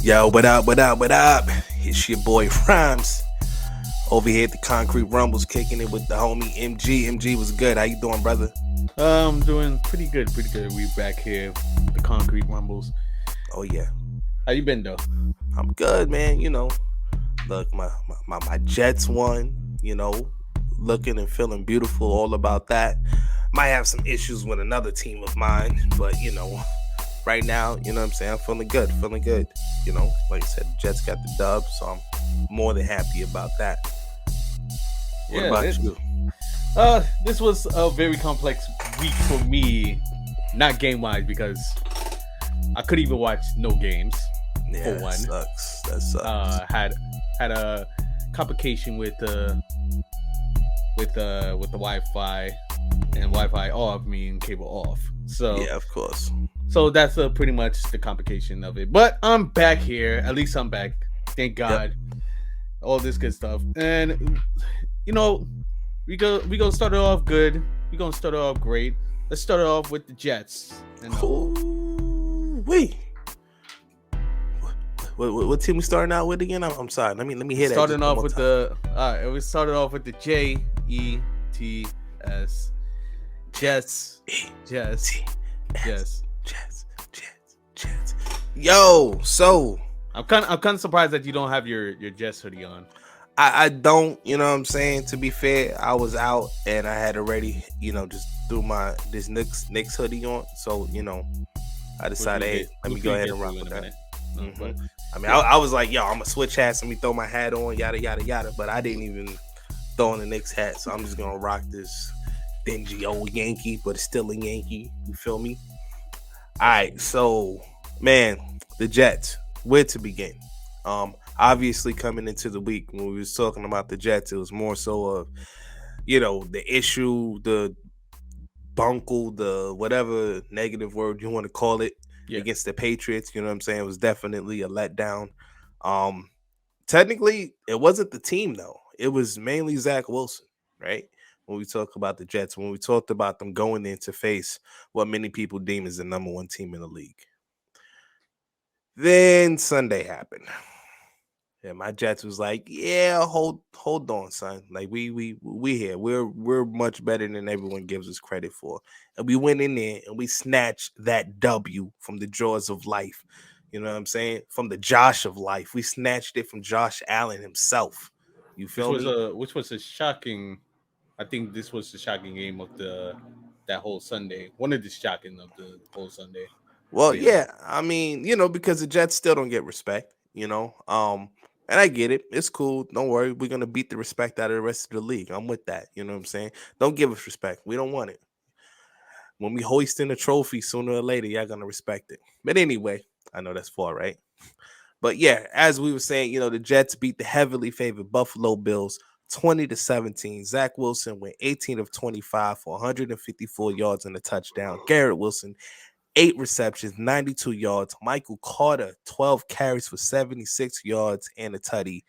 Yo, what up, what up, what up? It's your boy Rhymes. Over here at the Concrete Rumbles, kicking it with the homie MG. MG was good. How you doing, brother? I'm doing pretty good, pretty good. We back here, the concrete rumbles. Oh yeah, How you been though? I'm good, man. Look, my Jets won. Looking and feeling beautiful. All about that. Might have some issues with another team of mine, but right now, what I'm saying, I'm feeling good, feeling good. Like I said, the Jets got the dub, so I'm more than happy about that. What Yeah, about you? this was a very complex week for me, not game wise because I couldn't even watch no games Yeah, for that one. sucks. That sucks. Had a complication with the Wi-Fi and Wi-Fi off, meaning cable off. So Yeah, of course. So that's pretty much the complication of it. But I'm back here. At least I'm back. Thank Yep. God. All this good stuff. And you know, we gonna start it off good. We gonna start it off great. Let's start it off with the Jets. Wait. What team we starting out with again? I'm sorry. Let me hear that just Starting one off more with time. we started off with the Jets. Jets. Jets. Jets. Jets. Yo, so I'm kind of surprised that you don't have your Jets hoodie on. I don't, what I'm saying? To be fair, I was out and I had already, just threw this Knicks hoodie on. So, I decided, hey, let me go ahead and rock with that. Mm-hmm. I mean, I was like, yo, I'm gonna switch hats. Let me throw my hat on, yada yada yada. But I didn't even throw on the Knicks hat, so I'm just gonna rock this dingy old Yankee, but it's still a Yankee. You feel me? All right, so man, the Jets. Where to begin? Obviously coming into the week when we was talking about the Jets, it was more so of, the issue, the bunkle, the whatever negative word you want to call it, against the Patriots. You know what I'm saying? It was definitely a letdown. Um, Technically, it wasn't the team though. It was mainly Zach Wilson, right? When we talk about the Jets, when we talked about them going in to face what many people deem is the number one team in the league. Then Sunday happened. Yeah, my Jets was like, yeah, hold on, son. Like we here. We're much better than everyone gives us credit for. And we went in there and we snatched that W from the jaws of life. You know what I'm saying? From the Josh of life. We snatched it from Josh Allen himself. You feel me? Which was a shocking. I think this was the shocking game of that whole Sunday. One of the shocking of the whole Sunday. Well, But, yeah. I mean, because the Jets still don't get respect. And I get it. It's cool. Don't worry. We're gonna beat the respect out of the rest of the league. I'm with that. You know what I'm saying? Don't give us respect. We don't want it. When we hoist in a trophy sooner or later, y'all gonna respect it. But anyway, I know that's far, right? But yeah, as we were saying, the Jets beat the heavily favored Buffalo Bills 20-17. Zach Wilson went 18 of 25 for 154 yards and a touchdown. Garrett Wilson, 8 receptions, 92 yards. Michael Carter, 12 carries for 76 yards and a tutty.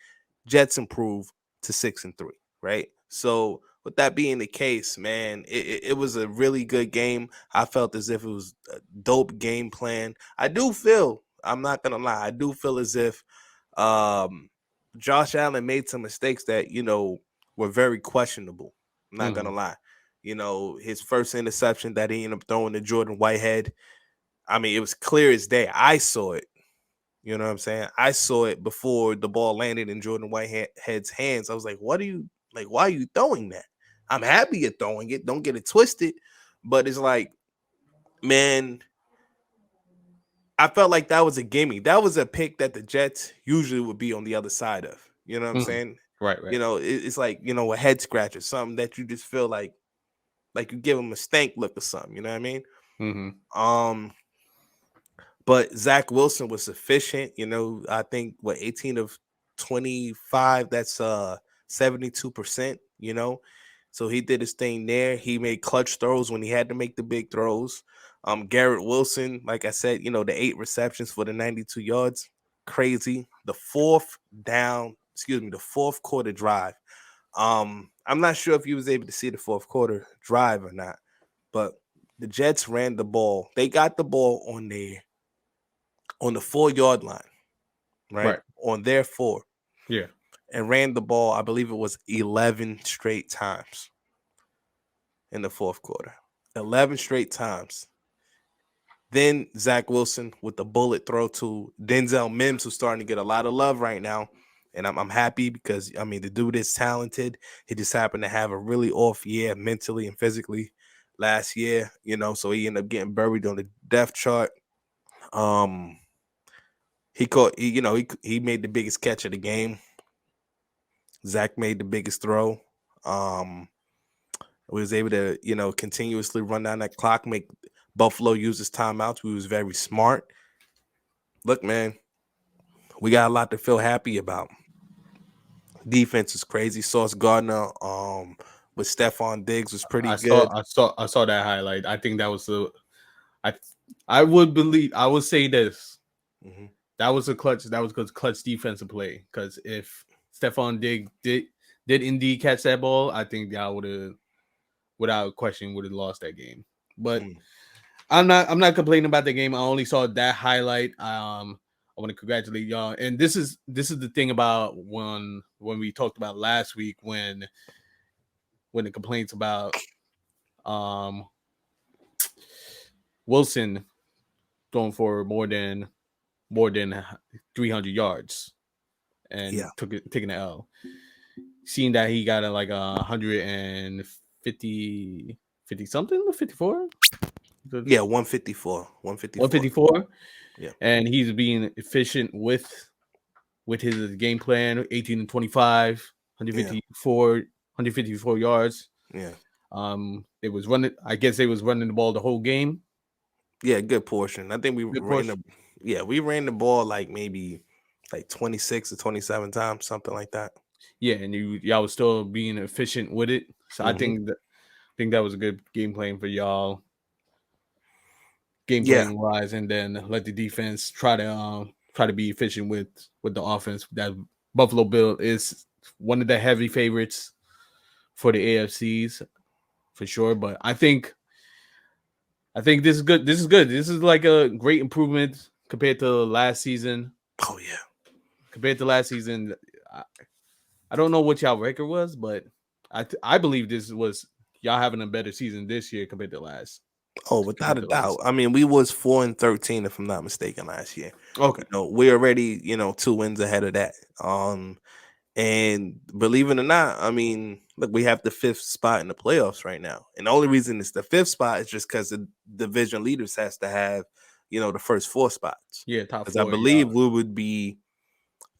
Jets improved to 6-3, right? So with that being the case, man, it was a really good game. I felt as if it was a dope game plan. I'm not gonna lie, I do feel as if Josh Allen made some mistakes that, were very questionable. I'm not gonna lie. His first interception that he ended up throwing to Jordan Whitehead. I mean, it was clear as day. I saw it. You know what I'm saying? I saw it before the ball landed in Jordan Whitehead's hands. I was like, what are you like? Why are you throwing that? I'm happy you're throwing it. Don't get it twisted. But it's like, man, I felt like that was a gimme. That was a pick that the Jets usually would be on the other side of. You know what I'm saying? right. It's like, a head scratcher, something that you just feel like you give them a stank look or something. You know what I mean? Mm-hmm. But Zach Wilson was sufficient. I think 18 of 25, that's 72%, So he did his thing there. He made clutch throws when he had to make the big throws. Garrett Wilson, like I said, the 8 receptions for the 92 yards. Crazy. The fourth down the fourth quarter drive. I'm not sure if you was able to see the fourth quarter drive or not, but the Jets ran the ball. They got the ball on the 4 yard line, right? Right. On their four, Yeah. and ran the ball, I believe it was 11 straight times in the fourth quarter. 11 straight times. Then Zach Wilson with the bullet throw to Denzel Mims, who's starting to get a lot of love right now. And I'm happy because, I mean, the dude is talented. He just happened to have a really off year mentally and physically last year, so he ended up getting buried on the depth chart. Um, he caught, he made the biggest catch of the game. Zach made the biggest throw. We was able to, continuously run down that clock, make Buffalo use his timeouts. We was very smart. Look, man, we got a lot to feel happy about. Defense is crazy. Sauce Gardner, with Stephon Diggs was pretty good. I saw that highlight. I think that was the. I I would say this. Mm-hmm. That was a clutch defensive play. Because if Stephon Diggs did indeed catch that ball, I think that would have, without question, would have lost that game. But I'm not complaining about the game. I only saw that highlight. I want to congratulate y'all. And this is the thing about when we talked about last week when the complaints about Wilson throwing for more than 300 yards and taking the L. Seeing that he got like 150 something, 54. Yeah, 154. 154. Yeah. And he's being efficient with his game plan, 18 and 25, 154 yards. Yeah. It was running. I guess they was running the ball the whole game. Yeah, good portion. I think we ran the ball like maybe like 26 or 27 times, something like that. Yeah, and y'all was still being efficient with it. So I think that was a good game plan for y'all. Game plan wise, and then let the defense try to be efficient with the offense. That Buffalo Bill is one of the heavy favorites for the AFCs for sure. But I think this is good. This is good. This is like a great improvement compared to last season. Oh yeah, compared to last season. I don't know what y'all record was, but I believe this was y'all having a better season this year compared to last. Oh, without a doubt. I mean, we was 4-13 if I'm not mistaken last year. Okay, we're already 2 wins ahead of that. And believe it or not, I mean, look, we have the 5th spot in the playoffs right now, and the only reason it's the 5th spot is just because the division leaders has to have the first 4 spots. Yeah, top 4. Because I believe we would be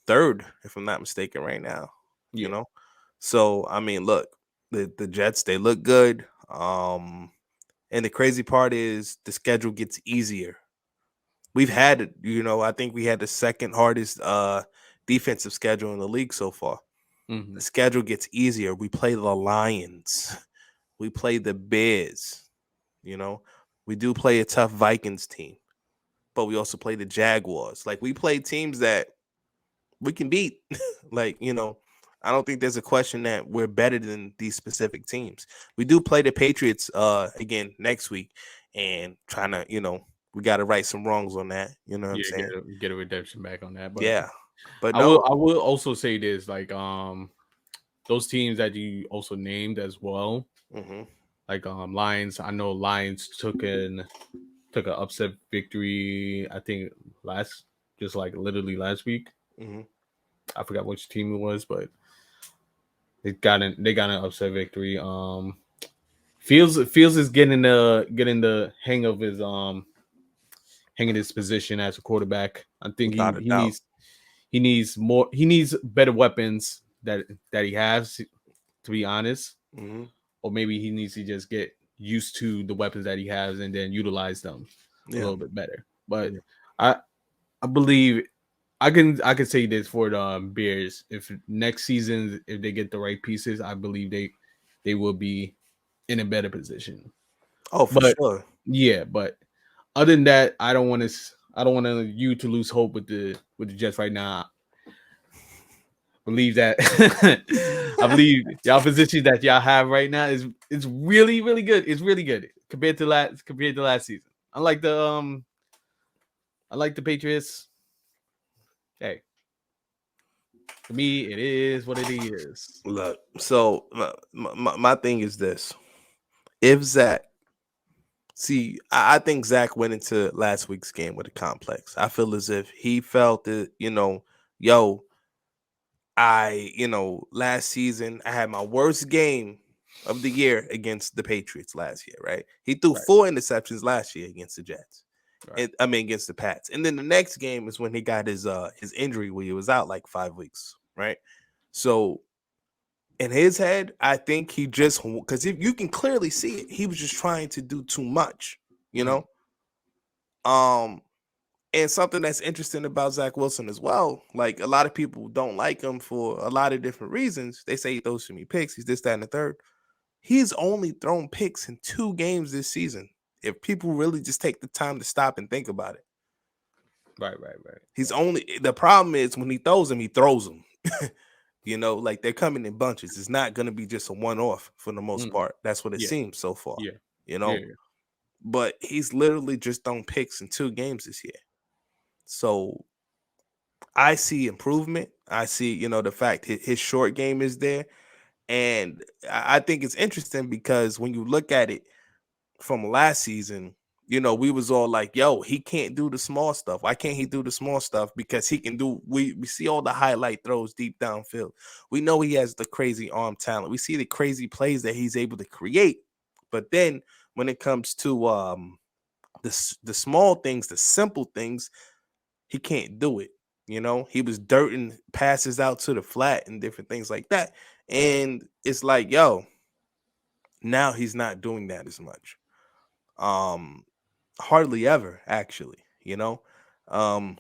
3rd if I'm not mistaken right now. Yeah. So I mean, look, the Jets, they look good. And the crazy part is the schedule gets easier. We've had, I think we had the 2nd hardest defensive schedule in the league so far. Mm-hmm. The schedule gets easier. We play the Lions. We play the Bears. We do play a tough Vikings team, but we also play the Jaguars. Like, we play teams that we can beat. Like, I don't think there's a question that we're better than these specific teams. We do play the Patriots again next week, and trying to, we got to right some wrongs on that. You know what I'm saying? Get a redemption back on that. But yeah, but I will also say this, like those teams that you also named as well, like Lions. I know Lions took an upset victory. I think literally last week. I forgot which team it was, but they got an upset victory. Fields is getting the hang of his position as a quarterback. I think he needs better weapons that he has, to be honest. Or maybe he needs to just get used to the weapons that he has and then utilize them a little bit better. But I believe I can say this for the Bears. If next season, if they get the right pieces, I believe they will be in a better position. Oh, for sure. Yeah, but other than that, I don't want you to lose hope with the Jets right now. believe that I believe y'all position that y'all have right now is really really good. It's really good compared to last season. I like the Patriots. Hey, for me, it is what it is. Look, so my thing is this: if Zach, see, I think Zach went into last week's game with a complex. I feel as if he felt that, yo, last season I had my worst game of the year against the Patriots last year, right? He threw Right, 4 interceptions last year against the Jets. right. And I mean against the Pats. And then the next game is when he got his injury where he was out like 5 weeks, right? So in his head, I think he just because you can clearly see it, he was just trying to do too much, you Mm-hmm. know. Um, and something that's interesting about Zach Wilson as well, like a lot of people don't like him for a lot of different reasons. They say he throws too many picks, he's this, that, and the third. He's only thrown picks in 2 games this season. If people really just take the time to stop and think about it, Right, right, right, he's right. only the problem is when he throws them. Like they're coming in bunches. It's not going to be just a one off for the most Mm-hmm. part. That's what it Yeah, seems so far. yeah, You yeah, know, yeah. but he's literally just thrown picks in 2 games this year. So I see improvement. I see, the fact his short game is there. And I think it's interesting because when you look at it from last season, we was all like, yo, he can't do the small stuff. Why can't he do the small stuff? Because he can do, we see all the highlight throws deep downfield. We know he has the crazy arm talent. We see the crazy plays that he's able to create. But then when it comes to the small things, the simple things, he can't do it. He was dirting passes out to the flat and different things like that. And it's like, yo, now he's not doing that as much. Um, Hardly ever, actually, you know. Um,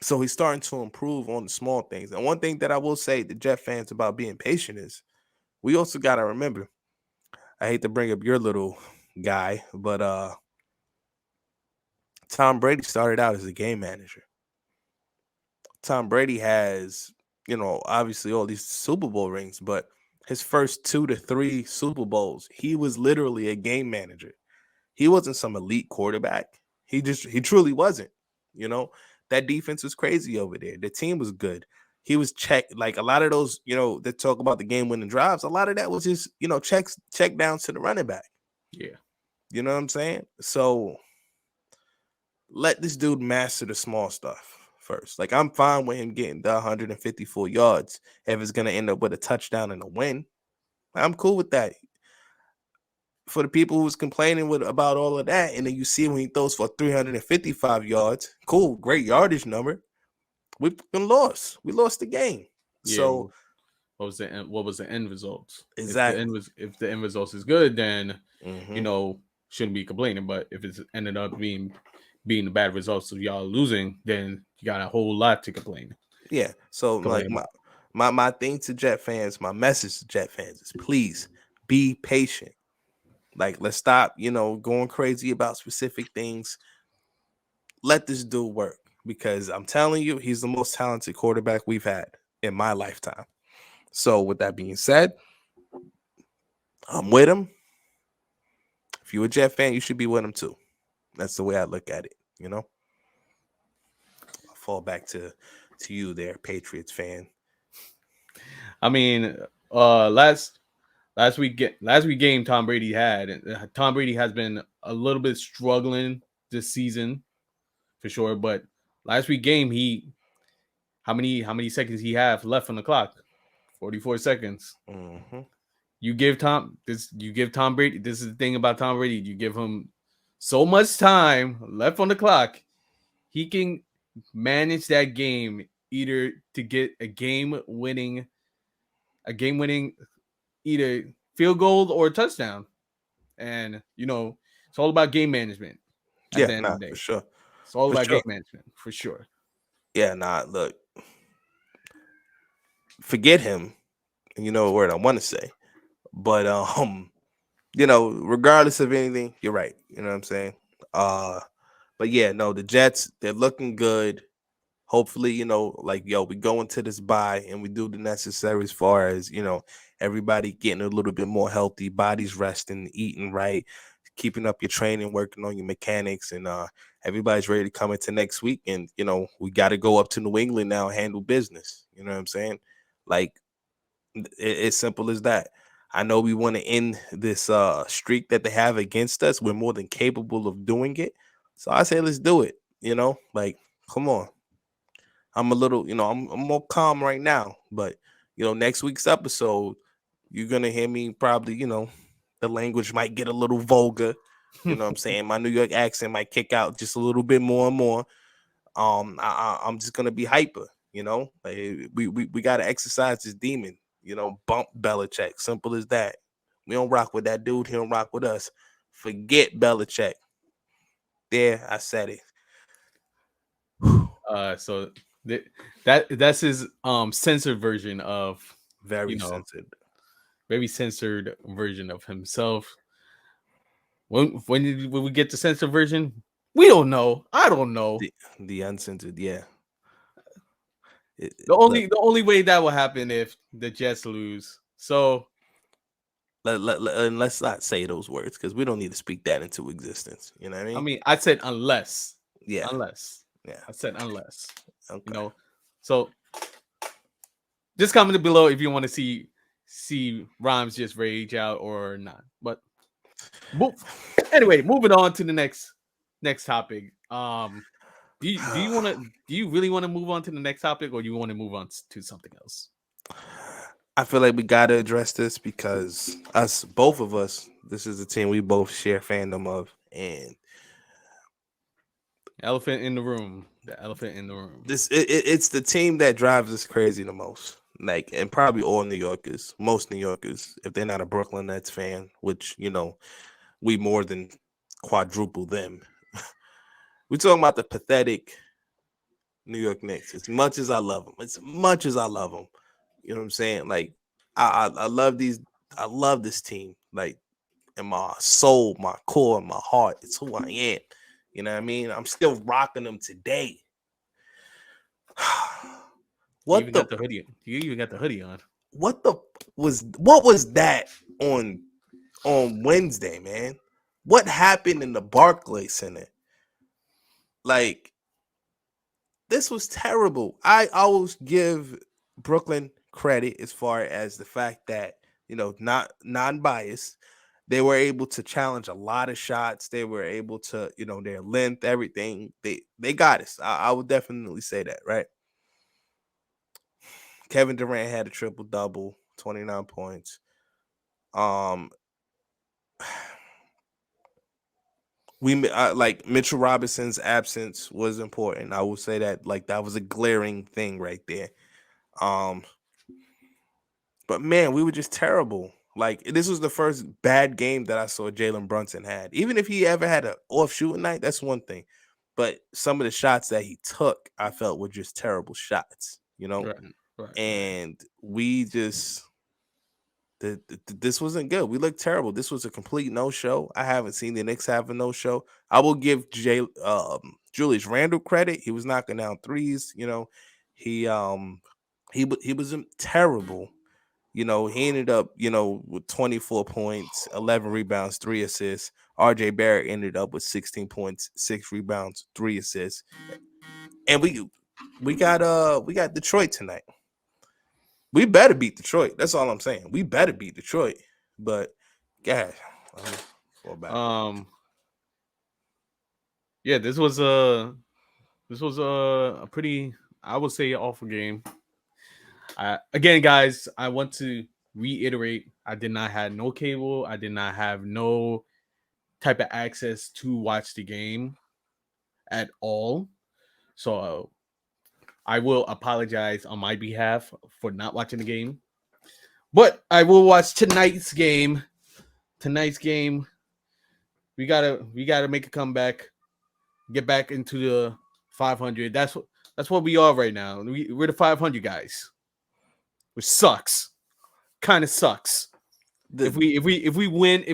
so he's starting to improve on the small things. And one thing that I will say to Jet fans about being patient is we also gotta remember, I hate to bring up your little guy, but Tom Brady started out as a game manager. Tom Brady has, obviously all these Super Bowl rings, but his first 2 to 3 Super Bowls, he was literally a game manager. He wasn't some elite quarterback. He truly wasn't. You know, that defense was crazy over there. The team was good. He was checked like a lot of those, that talk about the game winning drives. A lot of that was just, check downs to the running back. Yeah. You know what I'm saying? So let this dude master the small stuff first. Like I'm fine with him getting the 154 yards if it's gonna end up with a touchdown and a win. I'm cool with that. For the people who was complaining about all of that, and then you see when he throws for 355 yards, cool, great yardage number. We fucking lost. We lost the game. Yeah. So What was the end results? exactly. If the end results is good, then you Hmm. know shouldn't be complaining. But if it's ended up being the bad results of y'all losing, then you got a whole lot to Yeah. So complain like my about. my my thing to Jet fans, my message to Jet fans is please be patient. Like let's stop, going crazy about specific things. Let this dude work because I'm telling you, he's the most talented quarterback we've had in my lifetime. So with that being said, I'm with him. If you're a Jet fan, you should be with him too. That's the way I look at it. I fall back to you there, Patriots fan. I mean, uh, last last week game Tom Brady had. Tom Brady has been a little bit struggling this season for sure, but last week game he how many seconds he have left on the clock? 44 seconds. Hmm. You give Tom Brady, this is the thing about Tom Brady, you give him so much time left on the clock, he can manage that game either to get a game winning either field goal or a touchdown. And it's all about game management at Yeah, the end of nah, the for day. sure, It's all for about game sure. management for sure. Yeah, nah. Look, forget him. You know what word I want to say, but regardless of anything, you're right. You know what I'm saying? Uh, but yeah, no, the Jets they're looking good. hopefully, like we go into this bye and we do the necessary as far as everybody getting a little bit more healthy, bodies resting, eating right, keeping up your training, working on your mechanics, and everybody's ready to come into next week. And we got to go up to New England now and handle business. You know what I'm saying? Like it's simple as that. I know we want to end this streak that they have against us. We're more than capable of doing it. So I say let's do it. Like come on. I'm a little, I'm more calm right now, but next week's episode, you're gonna hear me probably, the language might get a little vulgar. You know what I'm saying? My New York accent might kick out just a little bit more and more. I'm just gonna be hyper. Like we gotta exercise this demon. Bump Belichick. Simple as that. We don't rock with that dude. He don't rock with us. Forget Belichick. There, I said it. So that's his censored version of Very censored. very censored version of himself. When we get the censored version, we don't know. I don't know. The uncensored, yeah. The only way that will happen if the Jets lose. So and let's not say those words because we don't need to speak that into existence. You know what I mean? I mean, I said unless. Yeah. Unless. Yeah. I said unless. Okay. So just comment below if you want to see Rhymes just rage out or not. But anyway, moving on to the next topic. Do you really want to move on to the next topic, or do you want to move on to something else? I feel like we gotta address this because both of us, this is a team we both share fandom of, and elephant in the room. The elephant in the room. It's the team that drives us crazy the most. Like, and probably all New Yorkers, most New Yorkers, if they're not a Brooklyn Nets fan, which we more than quadruple them. We're talking about the pathetic New York Knicks. As much as I love them, you know what I'm saying? Like, I love I love this team. Like, in my soul, my core, my heart. It's who I am. You know what I mean? I'm still rocking them today. You even got the hoodie. You even got the hoodie on. What was that on Wednesday, man? What happened in the Barclays Center? Like, this was terrible. I always give Brooklyn credit as far as the fact that, not non-biased. They were able to challenge a lot of shots. They were able to, their length, everything. They got us. I would definitely say that, right? Kevin Durant had a triple double, 29 points. Like Mitchell Robinson's absence was important. I will say that, like, that was a glaring thing right there. But man, we were just terrible. Like, this was the first bad game that I saw Jalen Brunson had. Even if he ever had an off shooting night, that's one thing. But some of the shots that he took, I felt were just terrible shots, Right. And we just this wasn't good. We looked terrible. This was a complete no-show. I haven't seen the Knicks have a no-show. I will give Julius Randle credit. He was knocking down threes. He was terrible. He ended up, with 24 points, 11 rebounds, 3 assists. RJ Barrett ended up with 16 points, 6 rebounds, 3 assists. And we got Detroit tonight. We better beat Detroit. That's all I'm saying. We better beat Detroit. But gosh, yeah, this was a pretty, I would say, awful game. Again, guys, I want to reiterate, I did not have no cable. I did not have no type of access to watch the game at all. So I will apologize on my behalf for not watching the game. But I will watch tonight's game. We gotta make a comeback, get back into the 500. That's what we are right now. We're the 500 guys, which sucks. Kind of sucks. If we win,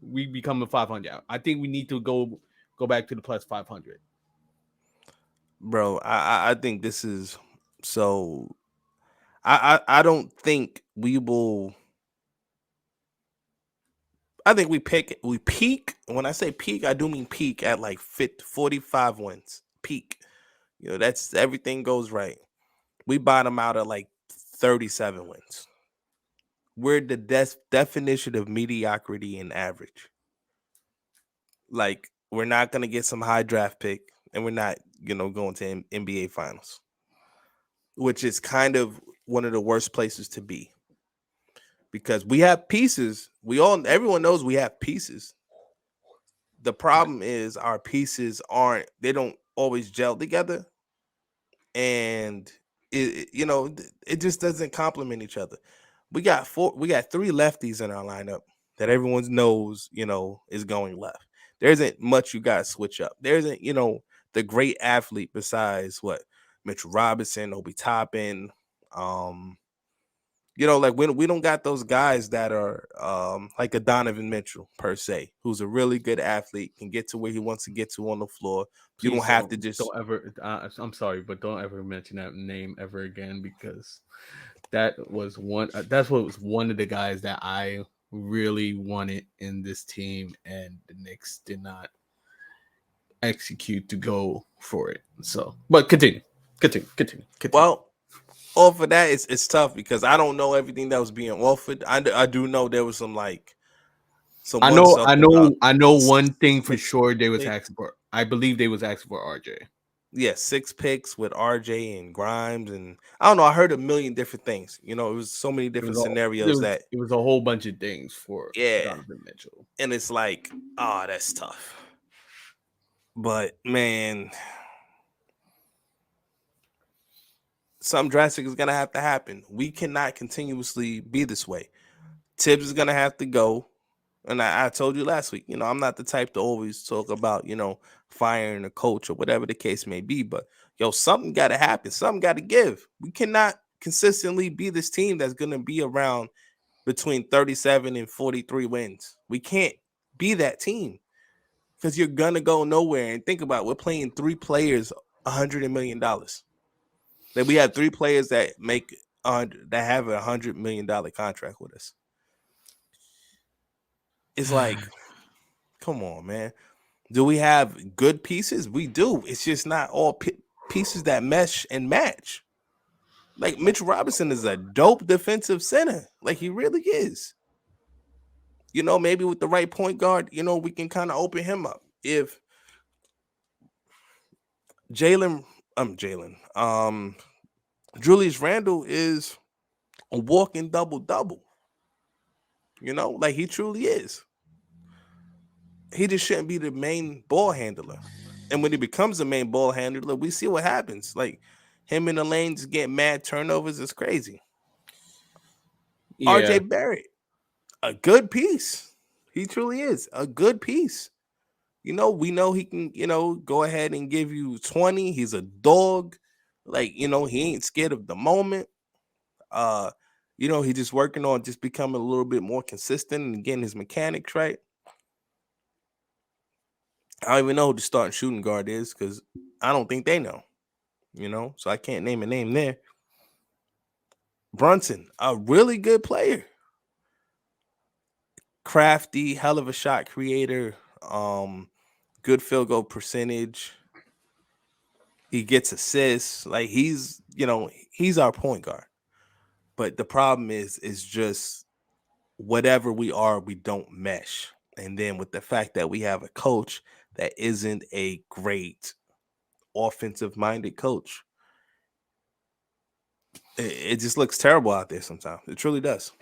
we become a 500. I think we need to go back to the plus 500. bro. I think this is so. I don't think we will. I think we peak. When I say peak, I do mean peak at like 45 wins. Peak. That's everything goes right. We bottom out at like 37 wins. We're the definition of mediocrity and average. Like we're not gonna get some high draft pick, and we're not, going to NBA finals, which is kind of one of the worst places to be because we have pieces. Everyone knows we have pieces. The problem is our pieces they don't always gel together, and it just doesn't complement each other. We got three lefties in our lineup that everyone knows, is going left. There isn't much you got to switch up. There isn't, the great athlete besides what Mitchell Robinson, Obi Toppin, um, like we don't got those guys that are like a Donovan Mitchell per se, who's a really good athlete, can get to where he wants to get to on the floor. You don't Please have to just don't ever. I'm sorry, but don't ever mention that name ever again because that was one. That's what was one of the guys that I really wanted in this team, and the Knicks did not execute to go for it. So, but continue. well off of that. It's tough because I don't know everything that was being offered. I do know there was some I one know, stuff I about know, I know one thing for six sure. They was picks. asking for. I believe they was asking for RJ. Yeah, 6 picks with RJ and Grimes, and I don't know. I heard a million different things. It was so many It was different all. It scenarios was. that It was a whole bunch of things for yeah, Donovan Mitchell. and it's like, that's tough. But man, something drastic is gonna have to happen. We cannot continuously be this way. Tibbs is gonna have to go. And I told you last week, I'm not the type to always talk about, firing a coach or whatever the case may be. But something got to happen. Something got to give. We cannot consistently be this team that's going to be around between 37 and 43 wins. We can't be that team because you're going to go nowhere. And think about it, we're playing three players $100 million. Like we have three players that that have $100 million contract with us. It's like, come on, man. Do we have good pieces? We do. It's just not all pieces that mesh and match. Like Mitch Robinson is a dope defensive center. Like he really is. Maybe with the right point guard, we can kind of open him up. If Jalen, Julius Randle is a walking double double. Like he truly is. He just shouldn't be the main ball handler. And when he becomes the main ball handler, we see what happens. Like him in the lane just getting mad turnovers is crazy. RJ Yeah, Barrett, a good piece. He truly is a good piece. We know he can, go ahead and give you 20. He's a dog. Like, he ain't scared of the moment. Uh, he just working on just becoming a little bit more consistent and getting his mechanics right. I don't even know who the starting shooting guard is because I don't think they know, so I can't name a name there. Brunson, a really good player. Crafty, hell of a shot creator, good field goal percentage. He gets assists. Like he's our point guard. But the problem is just whatever we are, we don't mesh. And then with the fact that we have a coach that isn't a great offensive minded coach, it just looks terrible out there sometimes. It truly does.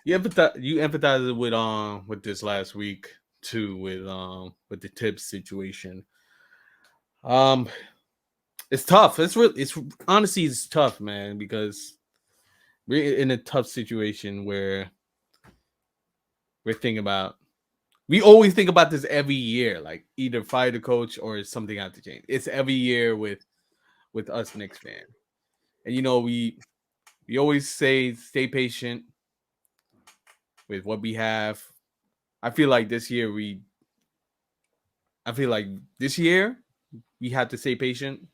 yeah. You empathize with this last week too with the Tibbs situation. Um, it's tough. It's honestly it's tough, man, because we're in a tough situation where we're thinking about. We always think about this every year, like either fire the coach or something have to change. It's every year with us Knicks fan, and we always say stay patient with what we have. I feel like this year I feel like this year we have to stay patient,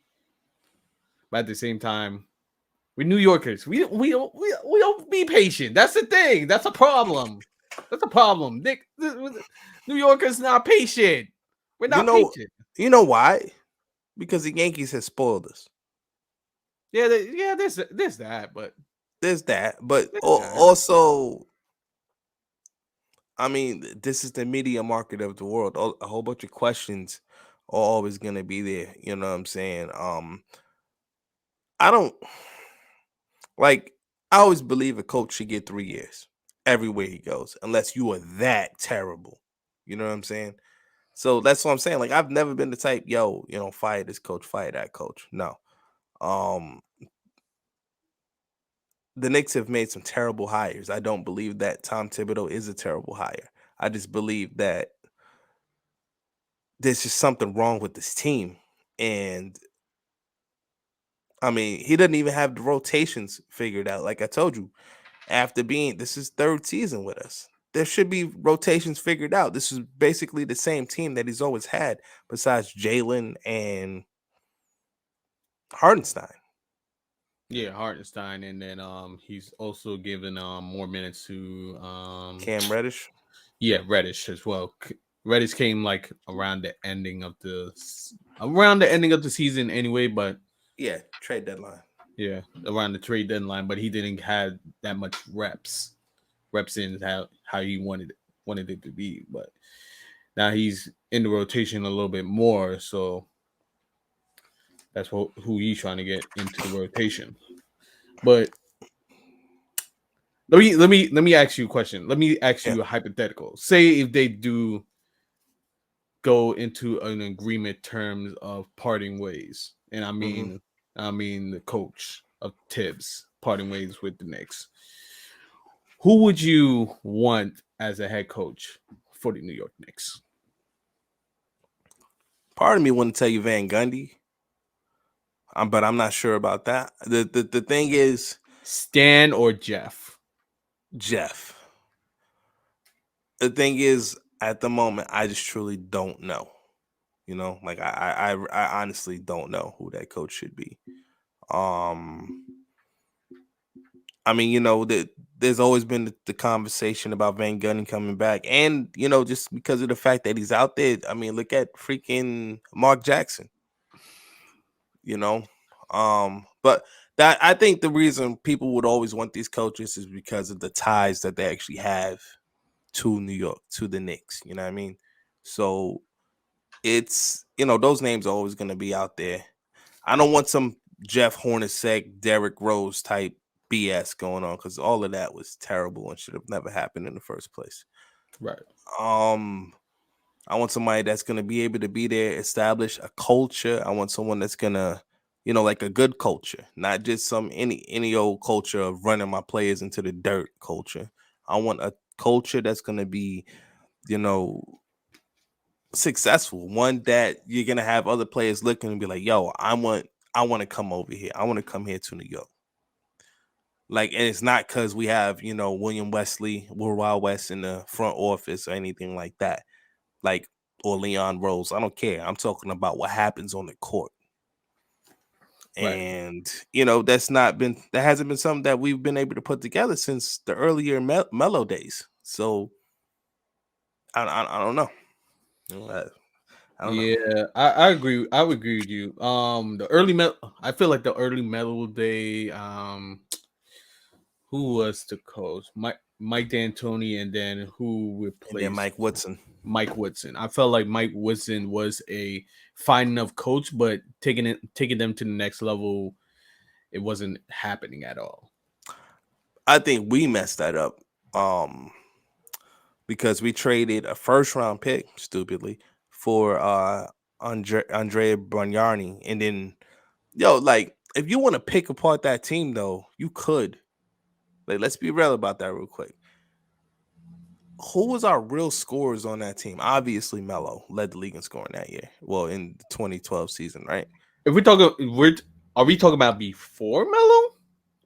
but at the same time, we're New Yorkers. We don't be patient. That's the thing. That's a problem. That's a problem. Nick, New Yorkers not patient. We're You not know, patient. you know why? Because the Yankees have spoiled us. Yeah, yeah. There's that, but There's that, but there's that. also, I mean, this is the media market of the world. A whole bunch of questions are always gonna be there. You know what I'm saying? I don't like. I always believe a coach should get 3 years everywhere he goes, unless you are that terrible. You know what I'm saying? So that's what I'm saying. Like I've never been the type, yo, fire this coach, fire that coach. No. Um, the Knicks have made some terrible hires. I don't believe that Tom Thibodeau is a terrible hire. I just believe that there's just something wrong with this team. And I mean, he doesn't even have the rotations figured out. Like I told you, after being this is third season with us. There should be rotations figured out. This is basically the same team that he's always had, besides Jalen and Hardenstein. Yeah, Hartenstein, and then he's also given more minutes to Cam Reddish. yeah, Reddish as well. Reddish came like around the ending of the season anyway, but Yeah, trade deadline. yeah, around the trade deadline, but he didn't have that much reps in how he wanted it to be, but now he's in the rotation a little bit more, so that's who he's trying to get into the rotation. But let me ask you a question. Let me ask Yeah. you a hypothetical. Say if they do go into an agreement terms of parting ways, and I hmm mean the coach of Tibbs parting ways with the Knicks. Who would you want as a head coach for the New York Knicks? Part of me want to tell you Van Gundy, but I'm not sure about that. The thing is, Stan or Jeff? Jeff. The thing is, at the moment, I just truly don't know. Like I honestly don't know who that coach should be. Um, I mean, that there's always been the conversation about Van Gundy coming back, and just because of the fact that he's out there. I mean, look at freaking Mark Jackson. You know, but that I think the reason people would always want these coaches is because of the ties that they actually have to New York, to the Knicks. You know what I mean? So it's those names are always going to be out there. I don't want some Jeff Hornacek, Derrick Rose type BS going on because all of that was terrible and should have never happened in the first place. Right. Um, I want somebody that's going to be able to be there, establish a culture. I want someone that's going to, like a good culture, not just some any old culture of running my players into the dirt culture. I want a culture that's going to be, you know, successful, one that you're going to have other players looking and be like, "Yo, I want to come over here. I want to come here to New York." Like, and it's not because we have, William Wesley, Will Wild West in the front office or anything like that. Like, or Leon Rose. I don't care. I'm talking about what happens on the court. Right. And that hasn't been something that we've been able to put together since the earlier Mellow days. So I don't know. I don't know. Yeah, I agree. I would agree with you. The early I feel like the early Mellow Day. Who was the coach? Mike D'Antoni, and then who And then replaced Mike Woodson. Mike Woodson? I felt like Mike Woodson was a fine enough coach, but taking them to the next level, it wasn't happening at all. I think we messed that up. Because we traded a first round pick stupidly for Andrea Bargnani, and then like if you want to pick apart that team though, you could. Like, let's be real about that real quick. Who was our real scorers on that team? Obviously, Melo led the league in scoring that year. Well, in the 2012 season, right? If are we talking about before Melo?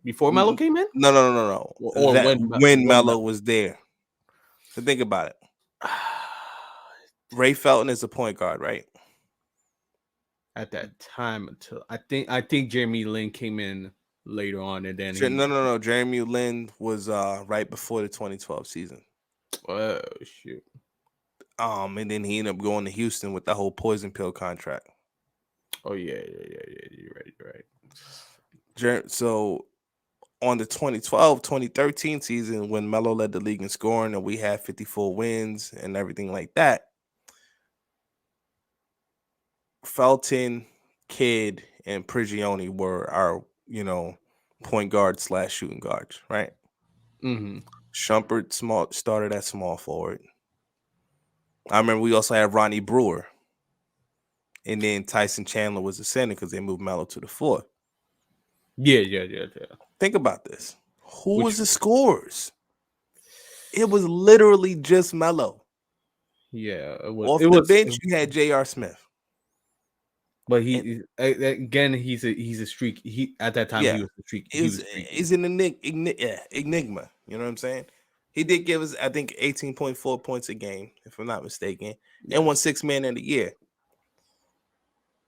Before Melo came in, No. or That when when when Melo Melo? was there. So think about it. Ray Felton is a point guard, right? at that time until I think Jeremy Lin came in later on, and then No, he no, no. Jeremy Lin was right before the 2012 season. oh shoot. And then he ended up going to Houston with the whole poison pill contract. Oh yeah. You're right. You're right. So on the 2012-2013 season, when Melo led the league in scoring and we had 54 wins and everything like that, Felton, Kidd, and Prigioni were our, point guard / shooting guards, right? Mm-hmm. Shumpert started at small forward. I remember we also had Ronnie Brewer, and then Tyson Chandler was the center because they moved Melo to the four. Yeah. Think about this. Who was Which the scorers? It was literally just Melo. yeah, it was. Off the bench, you had J.R. Smith. But And again, he's a streak. He at that time yeah, he was a streak. it He was was streaky. is an enigma. You know what I'm saying? He did give us, I think, 18.4 points a game, if I'm not mistaken, and won Yes, 6 man of the year.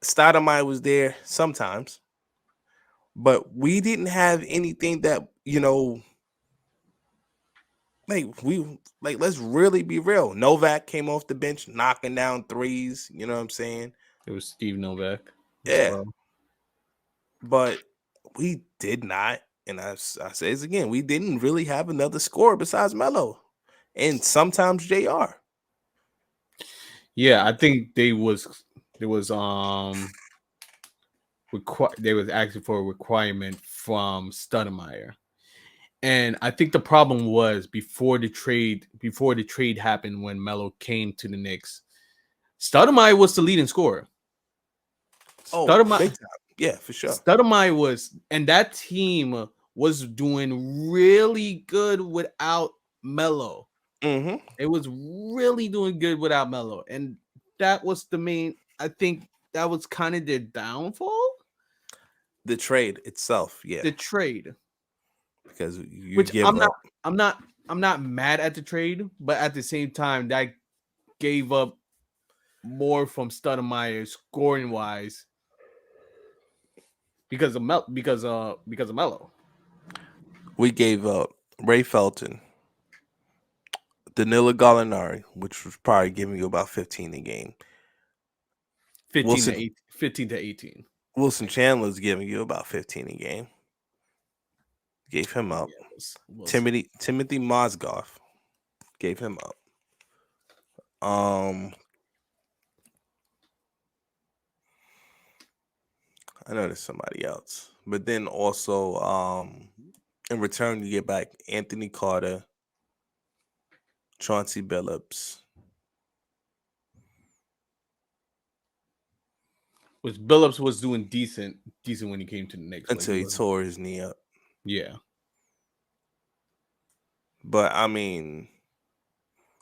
Stoudemire was there sometimes, but we didn't have anything that, let's really be real. Novak came off the bench knocking down threes. You know what I'm saying? it was Steve Novak as Yeah, well. but we did not. And I say this again, we didn't really have another scorer besides Melo, and sometimes Jr. Yeah, I think there was they was asking for a requirement from Stoudemire. And I think the problem was before the trade happened when Melo came to the Knicks, Stoudemire was the leading scorer. Oh, big time. Yeah, for sure. Stoudemire was, and that team was doing really good without Melo. Mm-hmm. It was really doing good without Melo, and that was the main. I think that was kind of their downfall. The trade itself, yeah, The trade, because you which give up. I'm not mad at the trade, but at the same time, that gave up more from Stoudemire scoring wise because of Melo. We gave up Ray Felton, Danilo Gallinari, which was probably giving you about 15 a game. 15 to Wilson 8, 15 to 18. Wilson Chandler's giving you about 15 a game. Gave him up. Yeah, Timothy Mozgov gave him up. I know there's somebody else, but then also in return you get back Anthony Carter, Chauncey Billups. which Billups was doing decent when he came to the Knicks. Until he tore his knee up. Yeah. But I mean,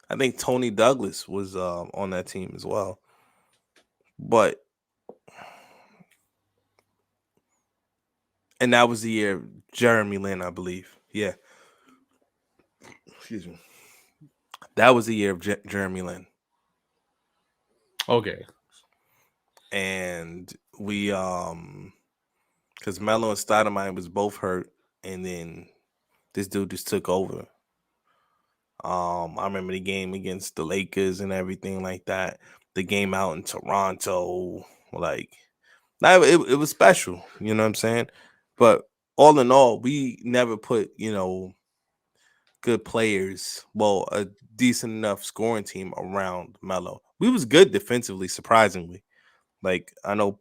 I think Tony Douglas was on that team as well. But and that was the year of Jeremy Lin, I believe. Yeah. Excuse me. That was the year of Jeremy Lin. Okay. And we because Melo and Stoudemire was both hurt, and then this dude just took over. I remember the game against the Lakers and everything like that. The game out in Toronto, like it was special, you know what I'm saying? But all in all, we never put, good players, well, a decent enough scoring team around Melo. We was good defensively, surprisingly. Like I know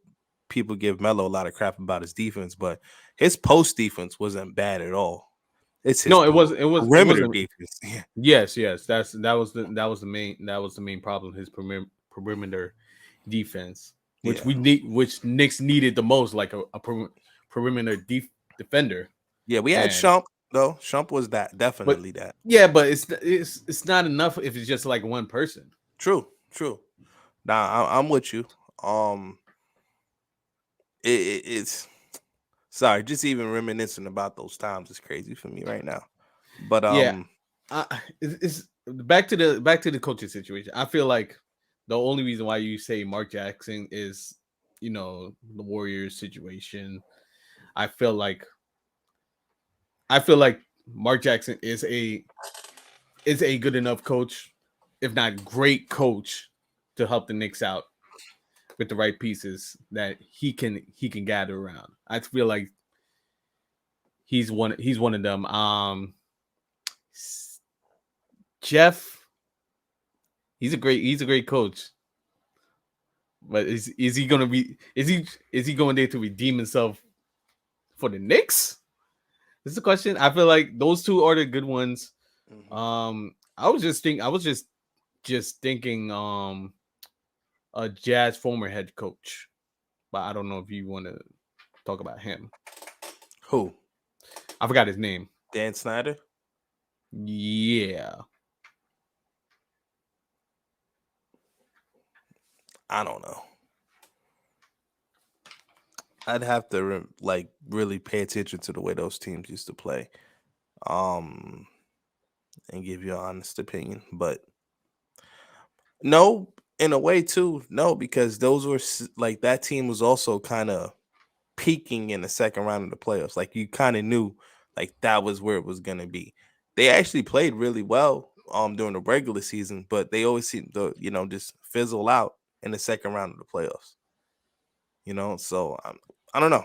people give Melo a lot of crap about his defense, but his post defense wasn't bad at all. It's his No, it perimeter wasn't. defense. Yeah. Yes. That was the main problem. His perimeter defense, which which Knicks needed the most, like a perimeter defender. Yeah, we had And Shump though. Shump was but definitely that. yeah, but it's not enough if it's just like one person. True. Nah, I'm with you. Um, it's sorry, just even reminiscing about those times is crazy for me right now. But Yeah, it's back to the coaching situation. I feel like the only reason why you say Mark Jackson is, the Warriors situation. I feel like I feel like Mark Jackson is a good enough coach, if not great coach, to help the Knicks out with the right pieces that he can gather around. I feel like he's one of them. Jeff, he's a great coach, but is he gonna be is he going there to redeem himself for the Knicks? This is the question. I feel like those two are the good ones. Mm-hmm. I was just thinking a Jazz former head coach, but I don't know if you want to talk about him. Who? I forgot his name. Dan Snyder? Yeah. I don't know. I'd have to like really pay attention to the way those teams used to play, um, and give you an honest opinion. But no, in a way too, no, because those were like that team was also kind of peaking in the second round of the playoffs. Like you kind of knew like that was where it was gonna be. They actually played really well during the regular season, but they always seem to, just fizzle out in the second round of the playoffs. So I don't know.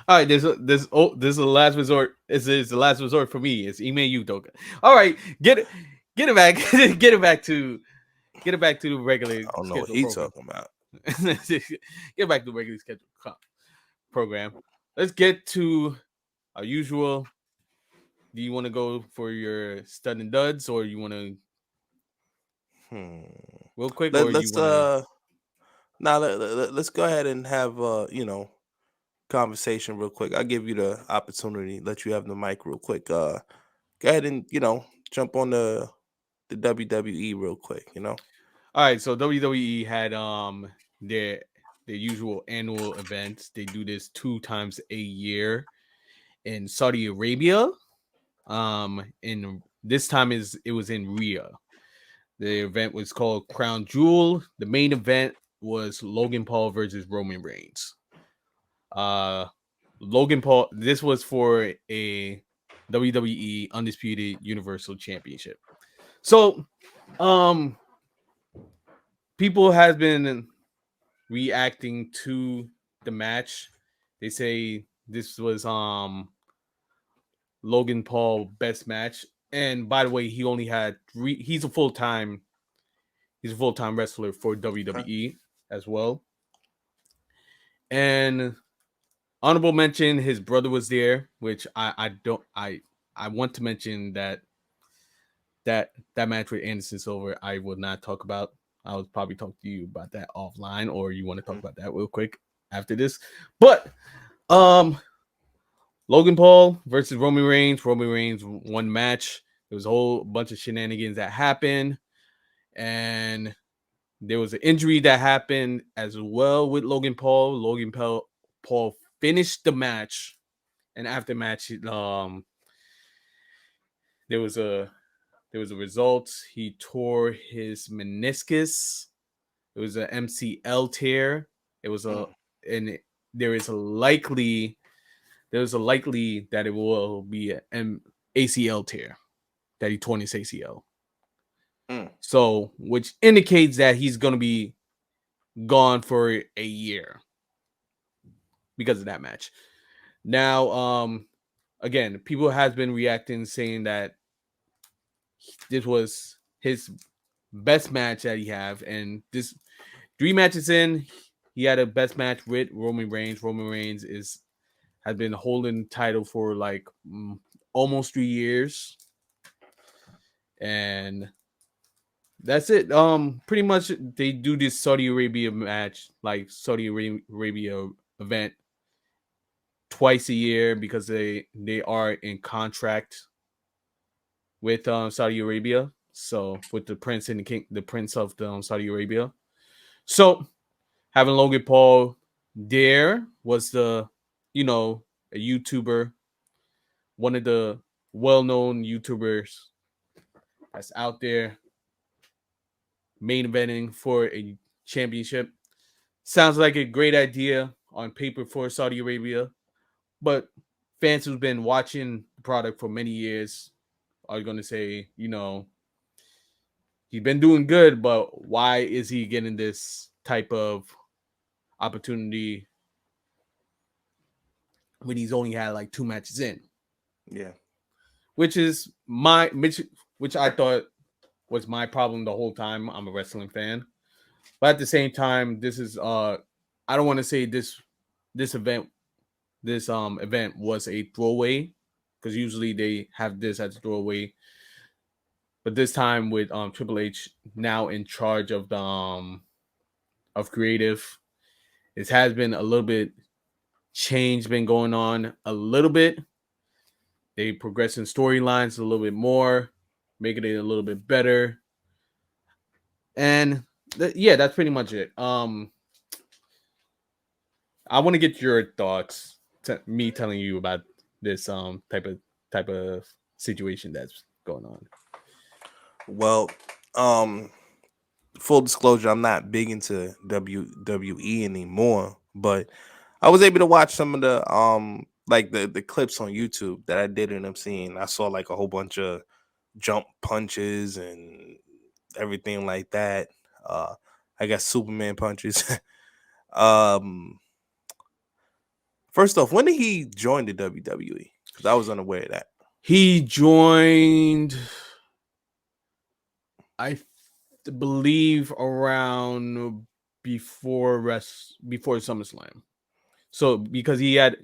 All right, this is the last resort. This is the last resort for me. It's Ime Udoka. All right, get it back, get it back to the regular I don't know what schedule he program. talking about. Get back to the regular schedule program. Let's get to our usual. Do you want to go for your stud and duds, or you want to Hmm. real quick, Let, or you let's want to? now let's go ahead and have conversation real quick. I'll give you the opportunity, let you have the mic real quick. Go ahead and jump on the WWE real quick. All right, so WWE had their usual annual events. They do this 2 times a year in Saudi Arabia. In this time it was in Riyadh. The event was called Crown Jewel. The main event was Logan Paul versus Roman Reigns. Uh, Logan Paul. This was for a WWE Undisputed Universal Championship. So, um, people has been reacting to the match. They say this was Logan Paul best match. And by the way, he only had three. He's a full time wrestler for Okay. WWE as well. And honorable mention, his brother was there, which I don't I want to mention that match with Anderson Silva I will not talk about. I'll probably talk to you about that offline, or you want to talk Mhm. about that real quick after this. But um Logan Paul versus Roman Reigns. Roman Reigns won match. There was a whole bunch of shenanigans that happened, and there was an injury that happened as well with Logan Paul. Paul finished the match, and after match, there was a result. He tore his meniscus. It was a MCL tear. It was a Mm, and there is a likely that it will be an ACL tear, that he tore his ACL. mm, So, which indicates that he's going to be gone for a year because of that match. Now, again, people has been reacting saying that this was his best match that he have, and this 3 matches in, he had a best match with Roman Reigns. Roman Reigns has been holding the title for like almost 3 years, and that's it. Pretty much they do this Saudi Arabia match, like Saudi Arabia event twice a year because they are in contract with Saudi Arabia. So with the prince and the king, the prince of Saudi Arabia. So having Logan Paul there was a YouTuber, one of the well-known YouTubers that's out there. main eventing for a championship. Sounds like a great idea on paper for Saudi Arabia, but fans who've been watching the product for many years are going to say, he's been doing good, but why is he getting this type of opportunity when he's only had like 2 matches in? Yeah. Which is which I thought was my problem the whole time. I'm a wrestling fan, but at the same time, this is I don't want to say this event event was a throwaway, because usually they have this as a throwaway, but this time with Triple H now in charge of the of creative, it has been a little bit change been going on a little bit. They progressing storylines a little bit more, making it a little bit better, and yeah, that's pretty much it. I want to get your thoughts to me telling you about this type of situation that's going on. Well, full disclosure, I'm not big into WWE anymore, but I was able to watch some of the like the clips on YouTube that I did end up seeing. I saw like a whole bunch of jump punches and everything like that. Uh I got Superman punches. um First off, when did he join the WWE? Because I was unaware of that. He joined, I believe, around before SummerSlam. So because he had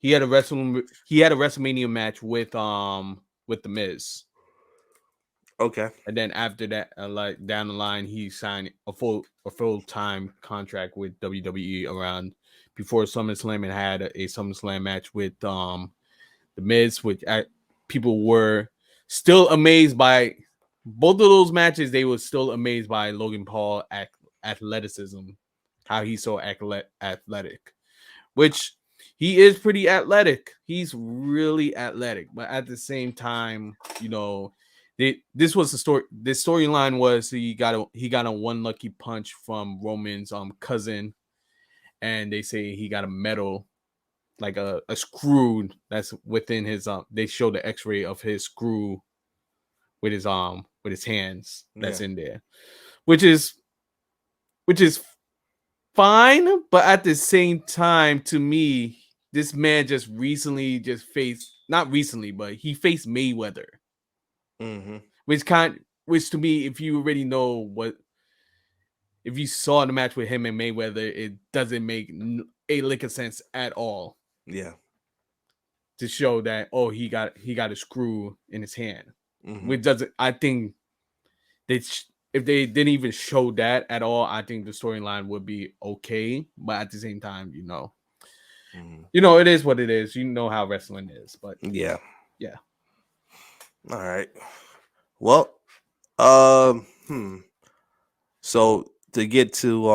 a WrestleMania match with the Miz, Okay. and then after that, like down the line, he signed a full time contract with WWE around before SummerSlam, and had a SummerSlam match with the Miz, which people were still amazed by. Both of those matches, they were still amazed by Logan Paul athleticism, how he's so athletic, which he is pretty athletic. He's really athletic, but at the same time, this was the story. This storyline was he got a one lucky punch from Roman's cousin, and they say he got a medal, like a screw that's within his they show the x-ray of his screw with his hands that's Yeah. in there, which is which is fine, but at the same time, to me, this man just recently just faced, not recently, but he faced Mayweather, Mm-hmm. which to me, if you already know what, if you saw the match with him and Mayweather, it doesn't make a lick of sense at all Yeah. to show that, oh, he got a screw in his hand, Mm-hmm. which doesn't. I think they if they didn't even show that at all, I think the storyline would be okay. But at the same time, Mm-hmm. it is what it is. You know how wrestling is, but Yeah. yeah. All right. Well, um, hmm. So to get to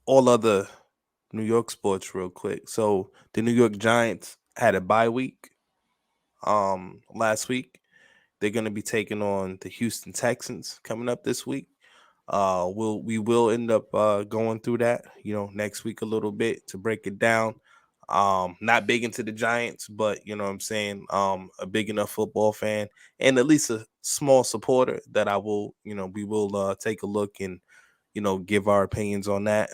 all other New York sports real quick. So the New York Giants had a bye week last week. They're going to be taking on the Houston Texans coming up this week. We will end up going through that, next week a little bit to break it down. Not big into the Giants, but you know what I'm saying, a big enough football fan and at least a small supporter that I will, we will take a look and give our opinions on that.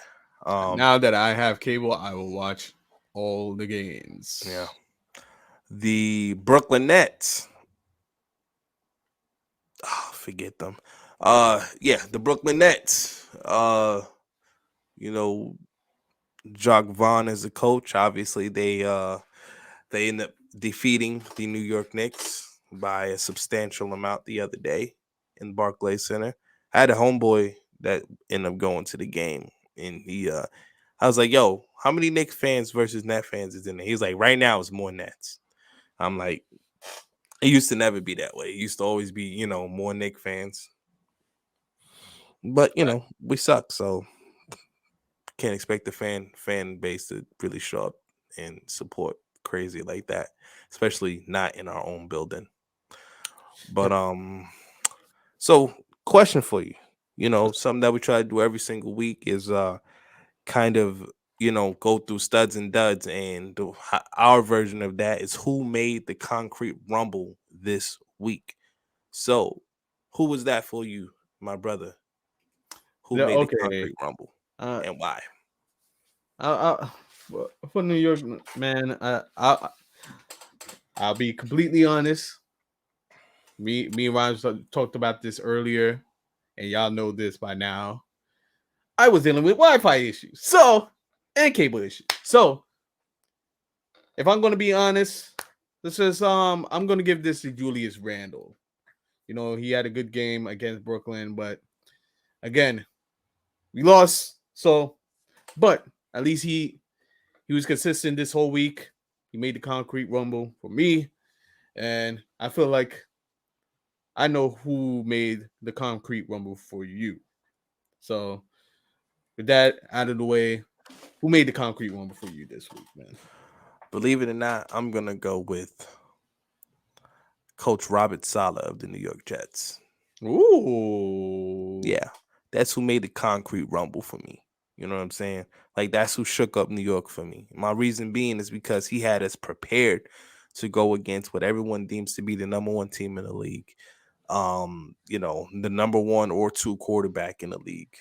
Now that I have cable, I will watch all the games. Yeah. The Brooklyn Nets. Oh, forget them. Yeah, the Brooklyn Nets. You know, Jock Vaughn is the coach. Obviously, they end up defeating the New York Knicks by a substantial amount the other day in Barclays Center. I had a homeboy that ended up going to the game, and I was like, "Yo, how many Knicks fans versus Net fans is in there?" He's like, "Right now, it's more Nets." I'm like, "It used to never be that way. It used to always be, more Knicks fans, but But we suck, so can't expect the fan base to really show up and support crazy like that, especially not in our own building." But yep. so question for you. Something that we try to do every single week is kind of go through studs and duds, and our version of that is who made the concrete rumble this week. So, who was that for you, my brother? Who Yeah, made the okay. concrete rumble Uh, and why? for New York, man, I'll be completely honest. Me and Ryan talked about this earlier, and y'all know this by now. I was dealing with Wi-Fi issues, and cable issues. So, if I'm gonna be honest, this is I'm gonna give this to Julius Randle. He had a good game against Brooklyn, but again, we lost. So, but at least he was consistent this whole week. He made the concrete rumble for me, and I feel like I know who made the concrete rumble for you. So, with that out of the way, who made the concrete rumble for you this week, man? Believe it or not, I'm gonna go with Coach Robert Saleh of the New York Jets. Ooh. Yeah, that's who made the concrete rumble for me. You know what I'm saying? Like, that's who shook up New York for me. My reason being is because he had us prepared to go against what everyone deems to be the number one team in the league. The number one or two quarterback in the league.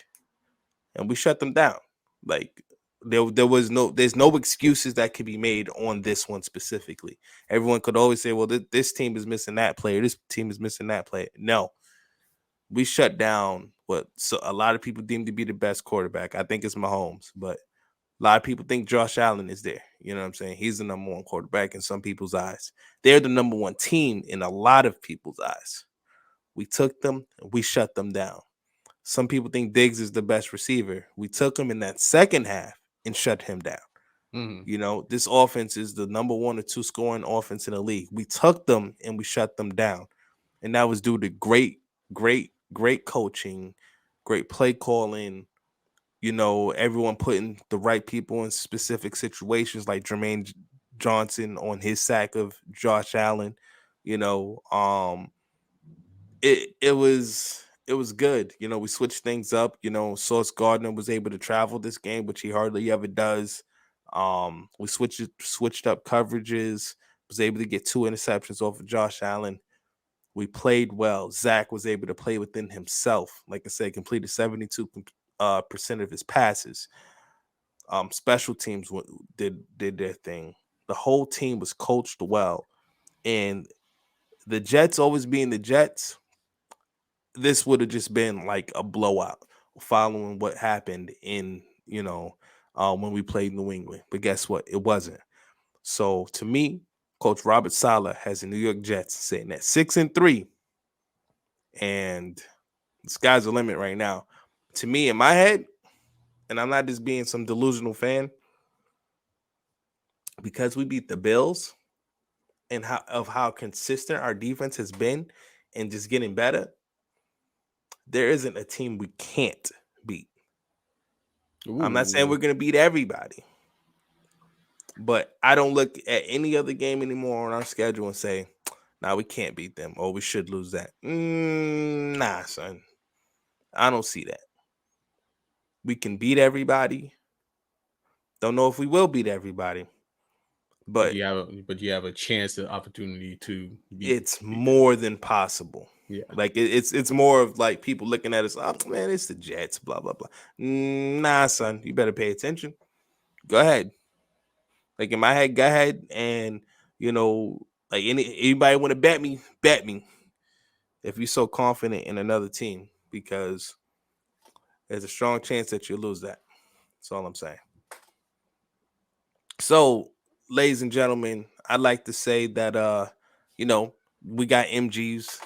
And we shut them down. Like, there's no excuses that could be made on this one specifically. Everyone could always say, well, this team is missing that player, this team is missing that player. No, we shut down what so a lot of people deem to be the best quarterback. I think it's Mahomes, but a lot of people think Josh Allen is there. You know what I'm saying? He's the number one quarterback in some people's eyes. They're the number one team in a lot of people's eyes. We took them and we shut them down. Some people think Diggs is the best receiver. We took him in that second half and shut him down. Mm-hmm. This offense is the number one or two scoring offense in the league. We took them and we shut them down. And that was due to great coaching, great play calling, everyone putting the right people in specific situations, like Jermaine Johnson on his sack of Josh Allen. You know, it was good. We switched things up. Sauce Gardner was able to travel this game, which he hardly ever does. We switched up coverages, was able to get two interceptions off of Josh Allen. We played well. Zach was able to play within himself. Like I said, completed 72% of his passes. Special teams did their thing. The whole team was coached well, and the Jets always being the Jets, this would have just been like a blowout following what happened in when we played New England. But guess what? It wasn't. So to me, Coach Robert Saleh has the New York Jets sitting at 6-3, and the sky's the limit right now. To me, in my head, and I'm not just being some delusional fan, because we beat the Bills and how consistent our defense has been and just getting better, there isn't a team we can't beat. I'm not saying Ooh. we're going to beat everybody, but I don't look at any other game anymore on our schedule and say, nah, we can't beat them or we should lose that. Nah, son. I don't see that. We can beat everybody. Don't know if we will beat everybody, But but you have a chance, an opportunity to it's beat them. more than possible. Yeah. Like it's more of like people looking at us. Oh man, it's the Jets. Blah blah blah. Nah, son, you better pay attention. Go ahead. Like in my head, go ahead and like anybody want to bet me, bet me. If you're so confident in another team, because there's a strong chance that you'll lose that. That's all I'm saying. So, ladies and gentlemen, I'd like to say that we got MG's,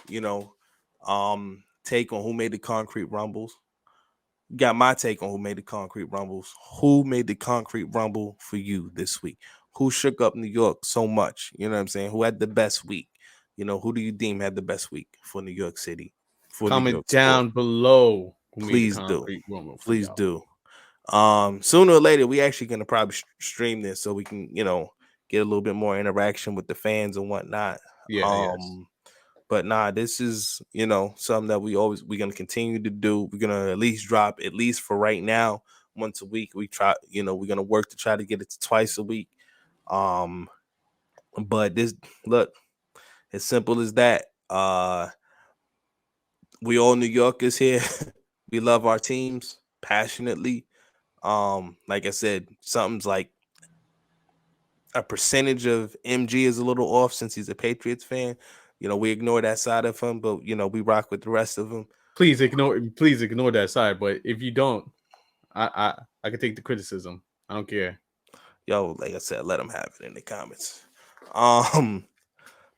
take on who made the concrete rumbles. Got my take on who made the concrete rumbles. Who made the concrete rumble for you this week? Who shook up New York so much? You know what I'm saying? Who had the best week? Who do you deem had the best week for New York City, for New Comment York sport? down below who made the Please do. concrete rumble for Please y'all. do. Sooner or later, we actually gonna probably stream this so we can, get a little bit more interaction with the fans and whatnot. Yeah, yes. But nah, this is something that we're gonna continue to do. We're gonna at least drop, at least for right now, once a week. We try, we're gonna work to try to get it to twice a week. Um, but this look, as simple as that. We all New Yorkers here. We love our teams passionately. Like I said, something's like a percentage of MG is a little off since he's a Patriots fan. We ignore that side of him, but we rock with the rest of them. Please ignore that side. But if you don't, I can take the criticism. I don't care. Yo, like I said, let them have it in the comments.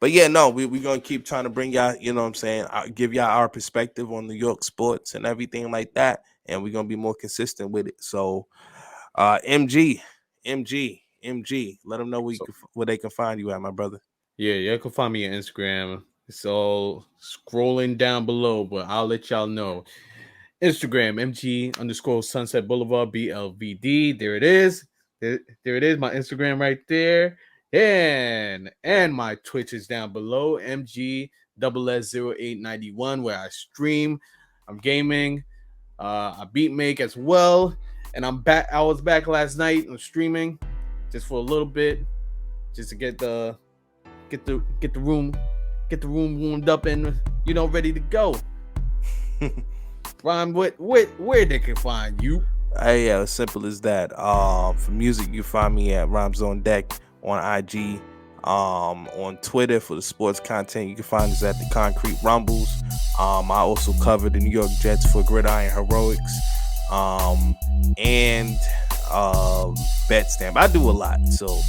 But yeah, no, we're gonna keep trying to bring y'all, what I'm saying, give y'all our perspective on New York sports and everything like that, and we're gonna be more consistent with it. So MG, let them know where they can find you at, my brother. Yeah, you can find me on Instagram. It's all scrolling down below, but I'll let y'all know. Instagram, MG_Sunset Boulevard, BLVD. There it is. There it is. My Instagram right there. And my Twitch is down below, MG SS0891, where I stream. I'm gaming. I beat make as well. And I'm back. I was back last night. I'm streaming just for a little bit, just to get the room warmed up and ready to go. Rhyme, where they can find you? Yeah, as simple as that. For music, you find me at Rhymes on Deck on IG. On Twitter for the sports content, you can find us at the Concrete Rumbles. I also cover the New York Jets for Gridiron Heroics. And Bet Stamp. I do a lot, so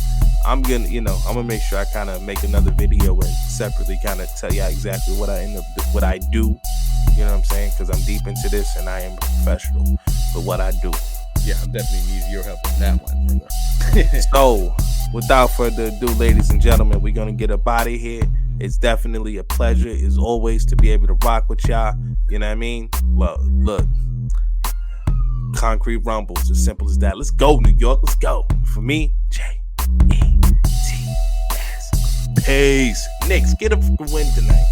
I'm gonna make sure I kind of make another video and separately kind of tell you exactly what I do. You know what I'm saying? Because I'm deep into this and I am a professional for what I do. Yeah, I definitely need your help on that one, brother. So, without further ado, ladies and gentlemen, we're gonna get up out of here. It's definitely a pleasure, as always, to be able to rock with y'all. You know what I mean? Well, look, Concrete Rumbles, as simple as that. Let's go, New York. Let's go. For me, JETS. Peace. Knicks, get a win tonight.